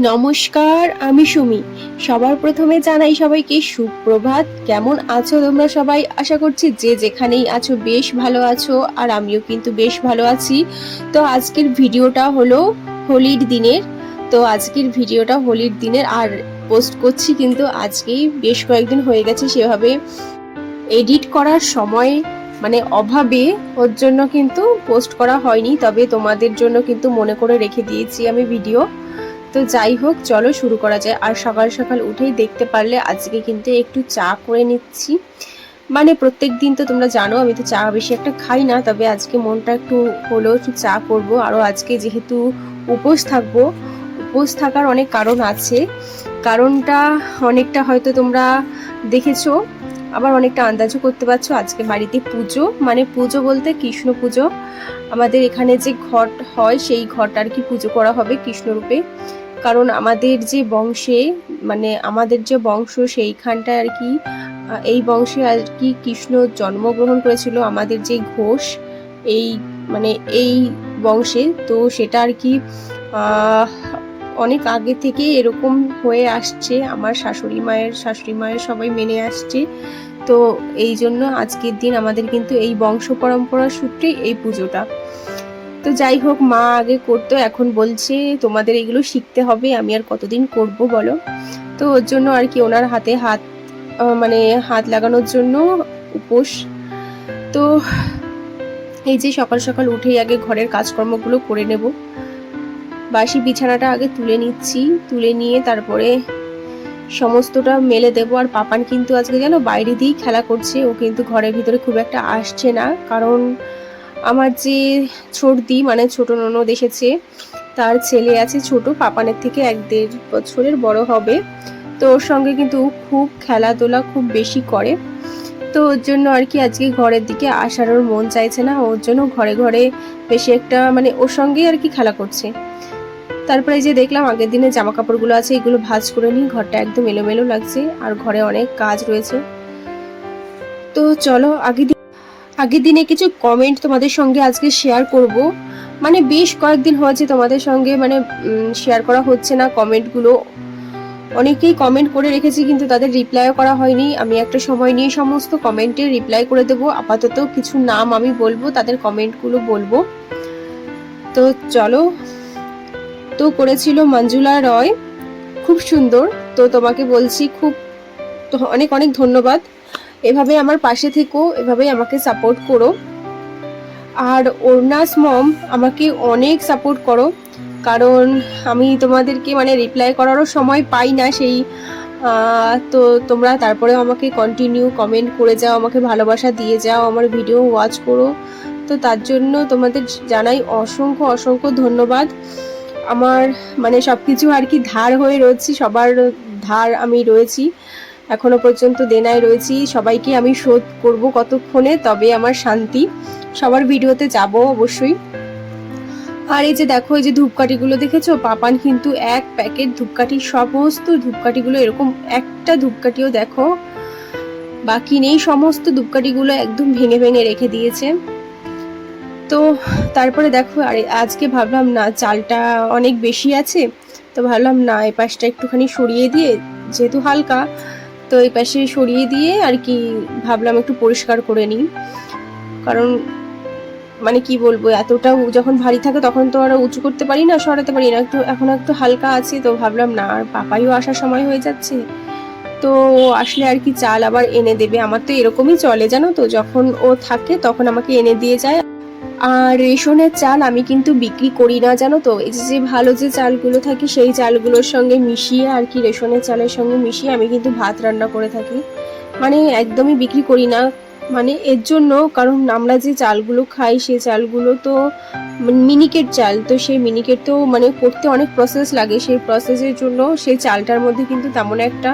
নমস্কার, আমি সুমি। সবার প্রথমে জানাই সবাইকে সুপ্রভাত। কেমন আছো তোমরা সবাই? আশা করছি যে যেখানেই আছো বেশ ভালো আছো, আর আমিও কিন্তু বেশ ভালো আছি। তো আজকের ভিডিওটা হলো হোলির দিনের। আর পোস্ট করছি কিন্তু আজকেই, বেশ কয়েকদিন হয়ে গেছে সেভাবে এডিট করার সময় অভাবে ওর জন্য কিন্তু পোস্ট করা হয়নি। তবে তোমাদের জন্য কিন্তু মনে করে রেখে দিয়েছি আমি ভিডিও। তো যাই হোক, চলো শুরু করা যায়। আর সকাল সকাল উঠেই দেখতে পারলে আজকে কিন্তু একটু চা করে নিচ্ছি। প্রত্যেক দিন তো তোমরা জানো আমি তো চা বেশি একটা খাই না, তবে আজকে মনটা একটু হলো, একটু চা করব। আরও আজকে যেহেতু উপোস থাকবো, উপোস থাকার অনেক কারণ আছে। কারণটা অনেকটা হয়তো তোমরা দেখেছো, আবার অনেকটা আন্দাজও করতে পারছো। আজকে বাড়িতে পুজো, পুজো বলতে কৃষ্ণ পুজো। আমাদের এখানে যে ঘট হয় সেই ঘট আর কি পুজো করা হবে কৃষ্ণরূপে। কারণ আমাদের যে বংশে আমাদের যে বংশ সেইখানটা আর কি, এই বংশে আর কি কৃষ্ণ জন্মগ্রহণ করেছিল, আমাদের যে ঘোষ এই এই বংশে। তো সেটা আর কি অনেক আগে থেকে এরকম হয়ে আসছে, আমার শাশুড়ি মায়ের সবাই মেনে আসছে। তো এই জন্য আজকের দিন আমাদের কিন্তু এই বংশ পরম্পরা সূত্রে এই পুজোটা। তো যাই হোক, মা আগে করতো, এখন বলছে তোমাদের এগুলো শিখতে হবে। আমি আর কতদিন করব বলো। তো ওর জন্য আর কি ওনার হাতে হাত লাগানোর জন্য উপোস। তো এই যে সকাল সকাল উঠেই আগে ঘরের কাজকর্মগুলো করে নেব। বাসি বিছানাটা আগে তুলে নিচ্ছি, তুলে নিয়ে তারপরে সমস্তটা মেলে দেব। আর পাপান কিন্তু আজকে যেন বাইরে দিয়েই খেলা করছে, ও কিন্তু ঘরের ভিতরে খুব একটা আসছে না। কারণ আমার যে ছোট ননদ এসেছে, তার ছেলে আছে ছোট, পাপানের থেকে 1-1.5 বছরের বড় হবে। তো ওর সঙ্গে কিন্তু খুব খেলাধুলা খুব বেশি করে। তো ওর জন্য আর কি আজকে ঘরের দিকে আসার ওর মন চাইছে না। ওর জন্য ঘরে ঘরে বেশি একটা ওর সঙ্গেই আর কি খেলা করছে। তারপরে যে দেখলাম আগের দিনে জামা কাপড়গুলো আছে, এগুলো ভাঁজ করে নিই। ঘরটা একদম এলোমেলো লাগছে, আর ঘরে অনেক কাজ রয়েছে। তো চলো আগের দিনে কিছু কমেন্ট তোমাদের সঙ্গে আজকে শেয়ার করব। বেশ কয়েকদিন হয়েছে তোমাদের সঙ্গে শেয়ার করা হচ্ছে না কমেন্টগুলো। অনেকেই কমেন্ট করে রেখেছি কিন্তু তাদের রিপ্লাইও করা হয়নি। আমি একটা সময় নিয়ে সমস্ত কমেন্টের রিপ্লাই করে দেবো। আপাতত কিছু নাম আমি বলবো, তাদের কমেন্টগুলো বলবো। তো চলো। তো করেছিল মঞ্জুলা রয়, খুব সুন্দর। তো তোমাকে বলছি অনেক অনেক ধন্যবাদ। এভাবে আমার পাশে থেকো, এভাবেই আমাকে সাপোর্ট করো। আর অর্নাস মম, আমাকে অনেক সাপোর্ট করো, কারণ আমি তোমাদেরকে রিপ্লাই করারও সময় পাই না সেই। তো তোমরা তারপরেও আমাকে কন্টিনিউ কমেন্ট করে যাও, আমাকে ভালোবাসা দিয়ে যাও, আমার ভিডিও ওয়াচ করো। তো তার জন্য তোমাদের জানাই অসংখ্য অসংখ্য ধন্যবাদ। আমার সব কিছু আর কি ধার হয়ে রয়েছি, সবার ধার আমি রয়েছি, এখনো পর্যন্ত দেনায় রয়েছি। সবাইকে আমি শোধ করব কতক্ষণে, তবে আমার শান্তি। সবার ভিডিওতে যাব অবশ্যই। আর এই যে দেখো, এই যে ধূপকাঠিগুলো দেখেছো, পাপান কিন্তু 1 প্যাকেট ধূপকাঠি, সমস্ত ধূপকাঠিগুলো এরকম একটা ধূপকাঠিও দেখো বাকি নেই, সমস্ত ধূপকাঠিগুলো একদম ভেঙে ভেঙে রেখে দিয়েছে। তো তারপরে দেখো, আর আজকে ভাবলাম না, চালটা অনেক বেশি আছে, তো ভাবলাম না এই পাশটা একটুখানি সরিয়ে দিয়ে, যেহেতু হালকা, তো এই পাশে সরিয়ে দিয়ে আর কি ভাবলাম একটু পরিষ্কার করে নিই। কারণ কি বলবো, এতটা যখন ভারী থাকে তখন তো আর উঁচু করতে পারি না, সরাতে পারি না। এখন একটু হালকা আছে, তো ভাবলাম না, আর পাপাইও আসার সময় হয়ে যাচ্ছে, তো আসলে আর কি চাল আবার এনে দেবে। আমার তো এরকমই চলে জানো তো, যখন ও থাকে তখন আমাকে এনে দিয়ে যায়। আর রেশনের চাল আমি কিন্তু বিক্রি করি না জানো তো, এই যে ভালো যে চালগুলো থাকে সেই চালগুলোর সঙ্গে মিশিয়ে আর কি, রেশনের চালের সঙ্গে মিশিয়ে আমি কিন্তু ভাত রান্না করে থাকি। একদমই বিক্রি করি না। এর জন্য, কারণ আমরা যে চালগুলো খাই সেই চালগুলো তো মিনিকেট চাল, তো সেই মিনিকেট তো করতে অনেক প্রসেস লাগে। সেই প্রসেসের জন্য সেই চালটার মধ্যে কিন্তু তেমন একটা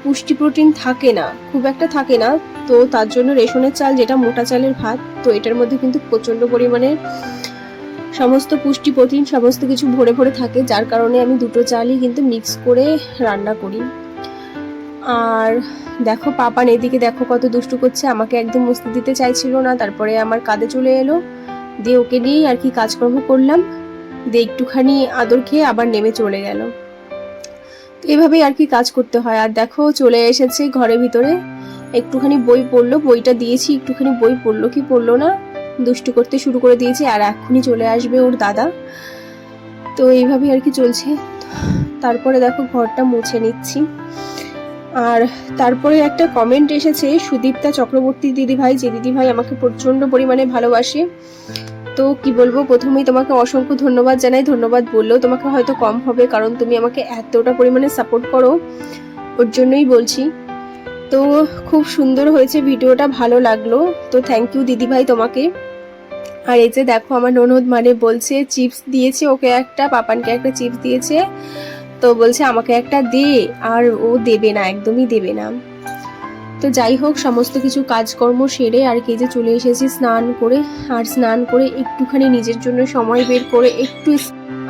পুষ্টি প্রোটিন থাকে না, খুব একটা থাকে না। তো তার জন্য রেশনের চাল, যেটা মোটা চালের ভাত, তো এটার মধ্যে কিন্তু প্রচন্ড পরিমাণে সমস্ত পুষ্টি প্রোটিন সমস্ত কিছু ভরে ভরে থাকে, যার কারণে আমি দুটো চালই কিন্তু মিক্স করে রান্না করি। আর দেখো, পাপান এদিকে দেখো কত দুষ্টু করছে, আমাকে একদম মুছতে দিতে চাইছিল না, তারপরে আমার কাঁধে চলে এলো, দিয়ে ওকে নিয়েই আর কি কাজকর্ম করলাম, দিয়ে একটুখানি আদর খেয়ে আবার নেমে চলে গেল। এভাবেই আর কি কাজ করতে হয়। আর দেখো চলে এসেছে ঘরের ভিতরে, একটুখানি বই পড়লো, বইটা দিয়েছি একটুখানি বই পড়লো কি পড়লো না, দুষ্টু করতে শুরু করে দিয়েছে। আর এক্ষুনি চলে আসবে ওর দাদা। তো এইভাবেই আর কি চলছে। তারপরে দেখো ঘরটা মুছে নিচ্ছি। আর তারপরে একটা কমেন্ট এসেছে সুদীপ্তা চক্রবর্তী দিদিভাই, যে দিদিভাই আমাকে প্রচণ্ড পরিমাণে ভালোবাসে। তো কি বলবো, প্রথমেই তোমাকে অসংখ্য ধন্যবাদ জানাই। ধন্যবাদ বললেও তোমাকে হয়তো কম হবে, কারণ তুমি আমাকে এতটা পরিমাণে সাপোর্ট করো, ওর জন্যই বলছি। তো খুব সুন্দর হয়েছে ভিডিওটা, ভালো লাগলো। তো থ্যাংক ইউ দিদিভাই তোমাকে। আর এই যে দেখো আমার ননদ মানে বলছে চিপস দিয়েছে ওকে একটা, পাপানকে একটা চিপস দিয়েছে, তো বলছে আমাকে একটা দে, আর ও দেবে না, একদমই দেবে না। তো যাই হোক, সমস্ত কিছু কাজকর্ম সেরে আর কি যে চলে এসেছি স্নান করে। আর স্নান করে একটুখানি নিজের জন্য সময় বের করে একটু,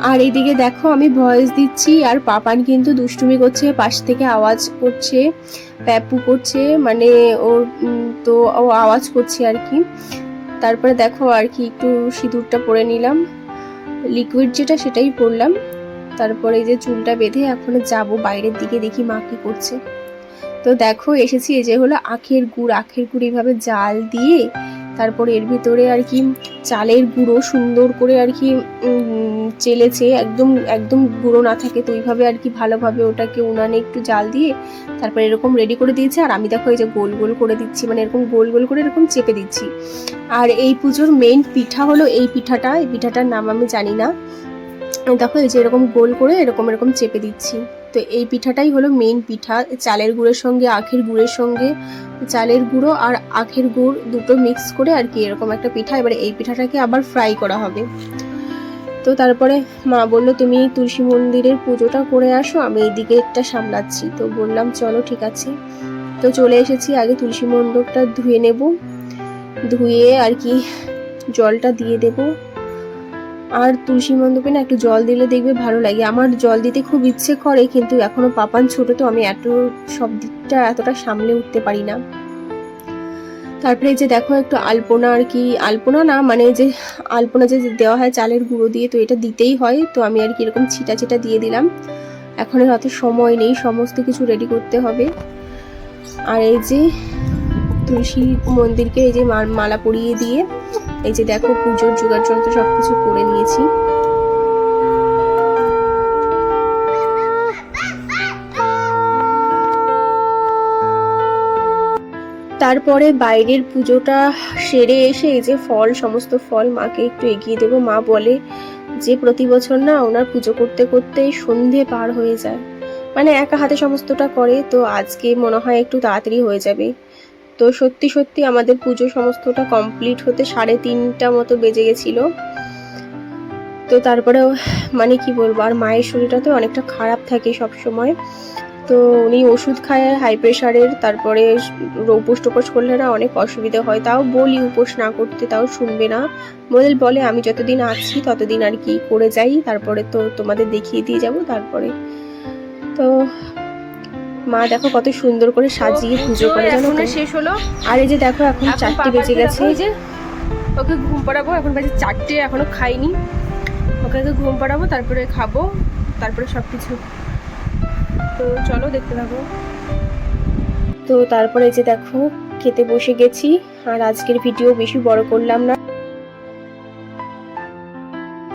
আর এইদিকে দেখো আমি ভয়েস দিচ্ছি আর পাপান কিন্তু দুষ্টুমি করছে, পাশ থেকে আওয়াজ করছে, প্যাপু করছে, মানে ওর তো ও আওয়াজ করছে আর কি। তারপরে দেখো আর কি একটু সিঁদুরটা পরে নিলাম, লিকুইড যেটা সেটাই পরলাম। তারপরে এই যে চুলটা বেঁধে এখন যাব বাইরের দিকে, দেখি মা কি করছে। তো দেখো এসেছি, এই যে হলো আখের গুড় এইভাবে জাল দিয়ে তারপরে এর ভিতরে আর কি চালের গুঁড়ো সুন্দর করে আর কি চেলেছে, একদম একদম গুঁড়ো না থাকে, তো ওইভাবে আর কি ভালোভাবে ওটাকে উনানে একটু জাল দিয়ে তারপরে এরকম রেডি করে দিয়েছে। আর আমি দেখো এই যে গোল গোল করে দিচ্ছি, মানে এরকম গোল গোল করে এরকম চেপে দিচ্ছি। আর এই পুজোর মেইন পিঠা হলো এই পিঠাটা, এই পিঠাটার নাম আমি জানি না। দেখো এই যে এরকম গোল করে এরকম এরকম চেপে দিচ্ছি। তো এই পিঠাটাই হলো মেইন পিঠা, চালের গুঁড়ের সঙ্গে আখের গুড়ের সঙ্গে, চালের গুঁড়ো আর আখের গুড় দুটো মিক্স করে আর কি এরকম একটা পিঠা। এবারে এই পিঠাটাকে আবার ফ্রাই করা হবে। তো তারপরে মা বললো তুমি তুলসী মন্দিরের পুজোটা করে আসো, আমি এইদিকে একটা সামলাচ্ছি। তো বললাম চলো ঠিক আছে। তো চলে এসেছি, আগে তুলসী মণ্ডপটা ধুয়ে নেব, ধুয়ে আর কি জলটা দিয়ে দেবো। আর তুলসী মণ্ডপে না একটু জল দিলে দেখবে ভালো লাগে, আমার জল দিতে খুব ইচ্ছে করে, কিন্তু এখনো পাপান ছোট, তো আমি এত সব দিকটা এতটা সামলে উঠতে পারি না। তারপরে যে দেখো একটু আলপনা, আর কি আলপনা না মানে যে আলপনা যে দেওয়া হয় চালের গুঁড়ো দিয়ে, তো এটা দিতেই হয়, তো আমি আর কি এরকম ছিটা ছিটা দিয়ে দিলাম। এখন অত সময় নেই, সমস্ত কিছু রেডি করতে হবে। আর এই যে তুলসী মন্দিরকে এই যে মালা পরিয়ে দিয়ে এই যে দেখো পুজোর জোগাড় যন্ত্র সবকিছু করে নিয়েছি। তারপরে বাইরের পুজোটা সেরে এসে এই যে ফল, সমস্ত ফল মাকে একটু এগিয়ে দেবো। মা বলে যে প্রতি বছর না ওনার পুজো করতে করতে সন্ধে পার হয়ে যায়, মানে একা হাতে সমস্তটা করে, তো আজকে মনে হয় একটু তাড়াতাড়ি হয়ে যাবে। তো সত্যি সত্যি আমাদের পুজো সমস্তটা কমপ্লিট হতে 3:30 মতো বেজে গেছিল। তো তারপরে মানে কি বলবো, আর মায়ের শরীরটা তো অনেকটা খারাপ থাকে সব সময়, তো উনি ওষুধ খায় হাই প্রেশারের, তারপরে উপোস টোপোস করলে না অনেক অসুবিধা হয়, তাও বলি উপোস না করতে, তাও শুনবে না। বলে আমি যতদিন আছি ততদিন আর কি করে যাই, তারপরে তো তোমাদের দেখিয়ে দিয়ে যাব। তারপরে তো মা দেখো কত সুন্দর করে সাজিয়ে পুজো করে, জানো তো শেষ হলো। আর এই যে দেখো এখন 4টে বেজে গেছে, এই যে ওকে ঘুম পাড়াবো, এখন বাজে 4টে, এখনো খাইনি, ওকে ঘুম পাড়াবো তারপরে খাবো, তারপরে সব কিছু। তো চলো দেখতে থাকো। তো তারপরে এই যে দেখো খেতে বসে গেছি। আর আজকের ভিডিও বেশি বড় করলাম না।